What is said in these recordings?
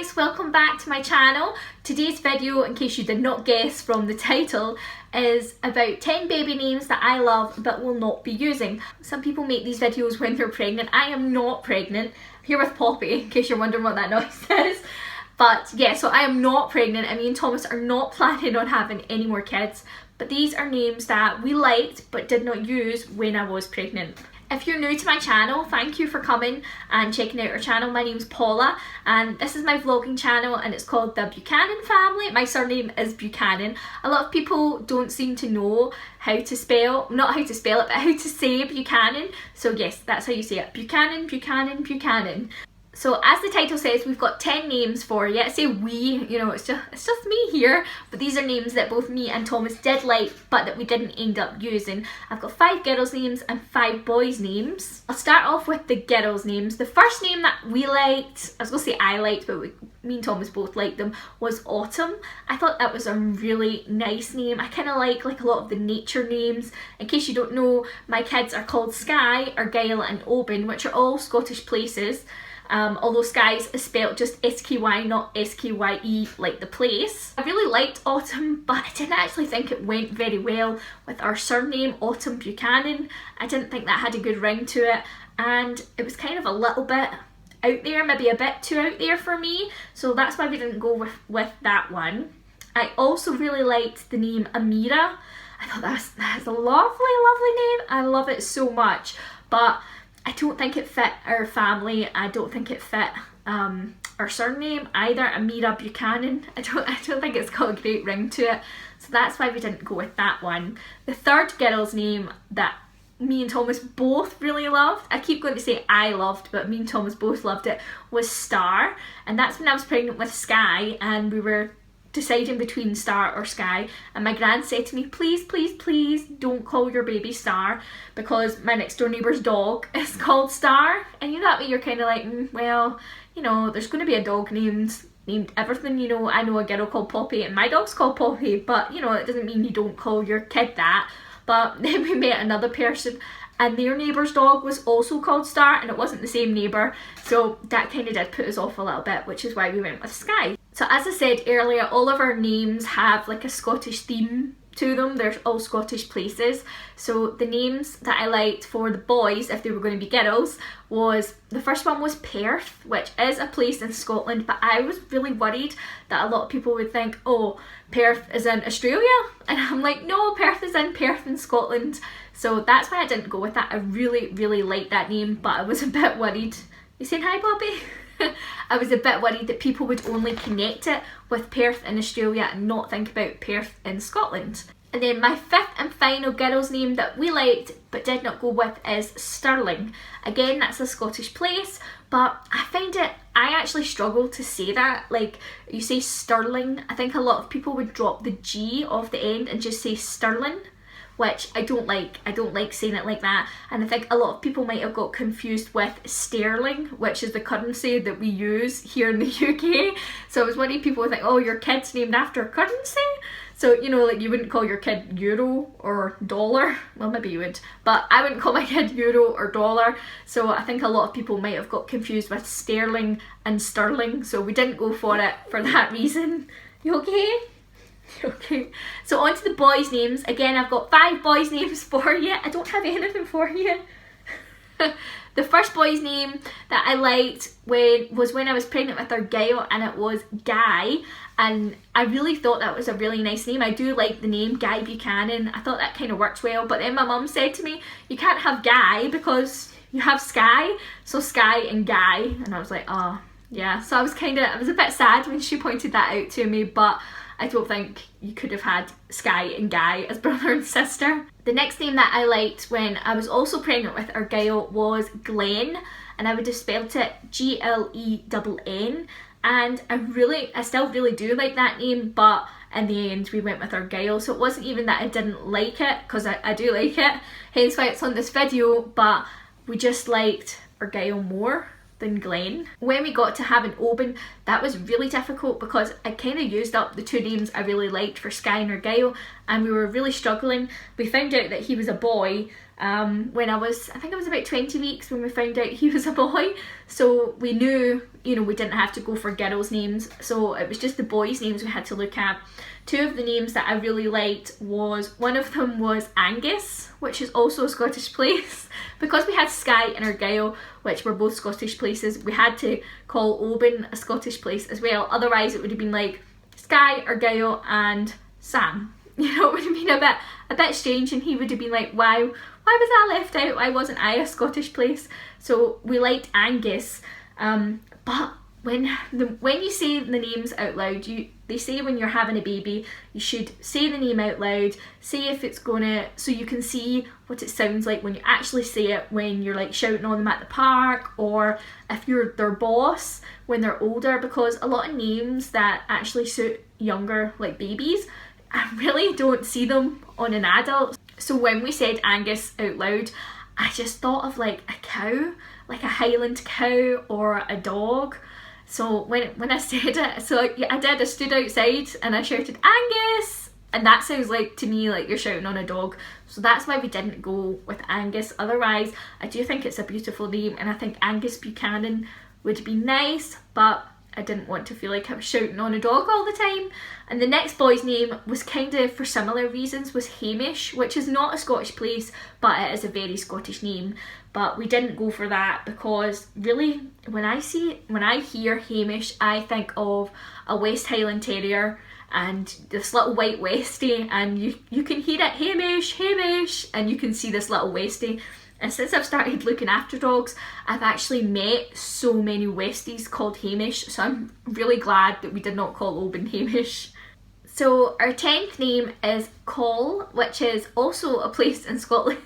guys, welcome back to my channel. Today's video, in case you did not guess from the title, is about 10 baby names that I love but will not be using. Some people make these videos when they're pregnant. I am not pregnant. I'm here with Poppy, in case you're wondering what that noise is. But yeah, so I am not pregnant and me and Thomas are not planning on having any more kids. But these are names that we liked but did not use when I was pregnant. If you're new to my channel, thank you for coming and checking out our channel. My name's Paula and this is my vlogging channel and it's called The Buchanan Family. My surname is Buchanan. A lot of people don't seem to know how to spell, not how to spell it, but how to say Buchanan. So yes, that's how you say it. Buchanan, Buchanan, Buchanan. So as the title says, we've got 10 names for you. I say we, you know, it's just me here, but these are names that both me and Thomas did like, but that we didn't end up using. I've got 5 girls' names and 5 boys' names. I'll start off with the girls' names. The first name that we liked, I was going to say I liked, but me and Thomas both liked them, was Autumn. I thought that was a really nice name. I kind of like a lot of the nature names. In case you don't know, my kids are called Skye, Argyll and Oban, which are all Scottish places. Although Skye's is spelled just S-K-Y, not S-K-Y-E like the place. I really liked Autumn, but I didn't actually think it went very well with our surname, Autumn Buchanan. I didn't think that had a good ring to it, and it was kind of a little bit out there, maybe a bit too out there for me, so that's why we didn't go with that one. I also really liked the name Amira. I thought that's a lovely, lovely name. I love it so much, but I don't think it fit our family. I don't think it fit our surname either, Amira Buchanan. I don't think it's got a great ring to it, so that's why we didn't go with that one. The third girl's name that me and Thomas both really loved, I keep going to say I loved, but me and Thomas both loved it, was Star. And that's when I was pregnant with Skye and we were deciding between Star or Skye, and my gran said to me, please, please, please don't call your baby Star, because my next door neighbour's dog is called Star. And you know, that way you're kind of like, well, you know, there's going to be a dog named everything. You know, I know a girl called Poppy and my dog's called Poppy, but you know, it doesn't mean you don't call your kid that. But then we met another person and their neighbour's dog was also called Star, and it wasn't the same neighbour, so that kind of did put us off a little bit, which is why we went with Skye. So as I said earlier, all of our names have like a Scottish theme to them. They're all Scottish places. So the names that I liked for the boys, if they were going to be girls, was, the first one was Perth, which is a place in Scotland, but I was really worried that a lot of people would think, oh, Perth is in Australia, and I'm like, no, Perth is in Perth in Scotland. So that's why I didn't go with that. I really, really liked that name, but I was a bit worried. You saying hi, Poppy? I was a bit worried that people would only connect it with Perth in Australia and not think about Perth in Scotland. And then my fifth and final girl's name that we liked but did not go with is Stirling. Again, that's a Scottish place, but I actually struggle to say that. Like, you say Stirling, I think a lot of people would drop the G off the end and just say Stirling, which I don't like. I don't like saying it like that. And I think a lot of people might have got confused with sterling, which is the currency that we use here in the UK. So I was worried people would think, oh, your kid's named after a currency? So, you know, like you wouldn't call your kid euro or dollar. Well, maybe you would, but I wouldn't call my kid euro or dollar. So I think a lot of people might have got confused with sterling and sterling. So we didn't go for it for that reason. You okay? Okay, so on to the boys' names. Again, I've got 5 boys' names for you. I don't have anything for you. The first boy's name that I liked was when I was pregnant with Argyll, and it was Guy. And I really thought that was a really nice name. I do like the name Guy Buchanan. I thought that kind of works well. But then my mum said to me, you can't have Guy because you have Skye. So Skye and Guy. And I was like, oh, yeah. So I was a bit sad when she pointed that out to me. But I don't think you could have had Skye and Guy as brother and sister. The next name that I liked when I was also pregnant with Argyll was Glen, and I would have spelt it Glenn. And I still really do like that name, but in the end we went with Argyll. So it wasn't even that I didn't like it, because I do like it, hence why it's on this video, but we just liked Argyll more than Glen. When we got to having Oban, that was really difficult because I kind of used up the 2 names I really liked for Skye and Argyll, and we were really struggling. We found out that he was a boy when I think it was about 20 weeks when we found out he was a boy. So we knew, you know, we didn't have to go for girls' names, so it was just the boys' names we had to look at. Two of the names that I really liked one of them was Angus, which is also a Scottish place. Because we had Skye and Argyll, which were both Scottish places, we had to call Oban a Scottish place as well. Otherwise it would have been like Skye, Argyll and Sam. You know, it would have been a bit strange, and he would have been like, why was I left out? Why wasn't I a Scottish place? So we liked Angus. But when you say the names out loud, they say when you're having a baby, you should say the name out loud, say if it's gonna, so you can see what it sounds like when you actually say it, when you're like shouting on them at the park, or if you're their boss when they're older, because a lot of names that actually suit younger, like babies, I really don't see them on an adult. So when we said Angus out loud, I just thought of like a cow, like a Highland cow or a dog. So when I said it, so I stood outside and I shouted Angus, and that sounds like to me like you're shouting on a dog. So that's why we didn't go with Angus. Otherwise, I do think it's a beautiful name, and I think Angus Buchanan would be nice, but I didn't want to feel like I was shouting on a dog all the time. And the next boy's name was kind of for similar reasons, was Hamish, which is not a Scottish place, but it is a very Scottish name. But we didn't go for that because really, when I hear Hamish, I think of a West Highland Terrier and this little white Westie, and you can hear it, Hamish, Hamish, and you can see this little Westie. And since I've started looking after dogs, I've actually met so many Westies called Hamish, so I'm really glad that we did not call Oban Hamish. So our 10th name is Coll, which is also a place in Scotland.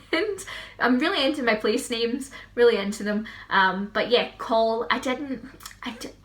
I'm really into my place names, really into them. But yeah, Coll, I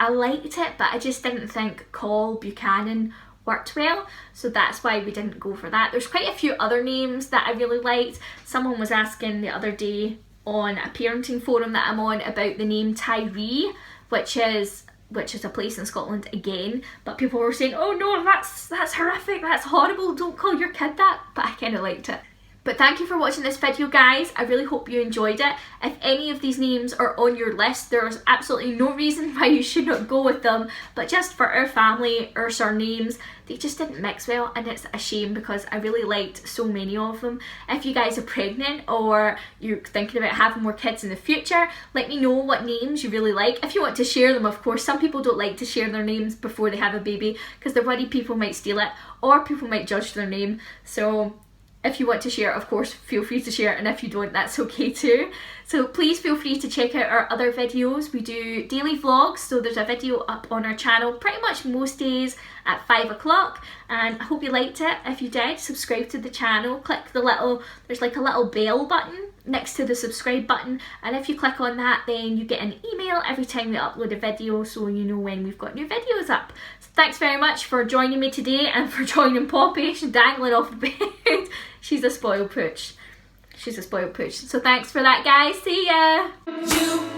liked it, but I just didn't think Coll Buchanan worked well, so that's why we didn't go for that. There's quite a few other names that I really liked. Someone was asking the other day on a parenting forum that I'm on about the name Tyree, which is a place in Scotland again, but people were saying, oh no, that's horrific, that's horrible, don't call your kid that. But I kind of liked it. But thank you for watching this video, guys. I really hope you enjoyed it. If any of these names are on your list, there's absolutely no reason why you should not go with them, but just for our family, our surnames, they just didn't mix well, and it's a shame because I really liked so many of them. If you guys are pregnant or you're thinking about having more kids in the future, let me know what names you really like. If you want to share them, of course. Some people don't like to share their names before they have a baby because they're worried people might steal it or people might judge their name. So if you want to share, of course, feel free to share, and if you don't, that's okay too. So please feel free to check out our other videos. We do daily vlogs, so there's a video up on our channel pretty much most days at 5 o'clock, and I hope you liked it. If you did, subscribe to the channel, click the little, there's like a little bell button next to the subscribe button, and if you click on that, then you get an email every time we upload a video, so you know when we've got new videos up. So thanks very much for joining me today and for joining Poppy. She's dangling off the bed. She's a spoiled pooch. She's a spoiled pooch. So thanks for that, guys. See ya.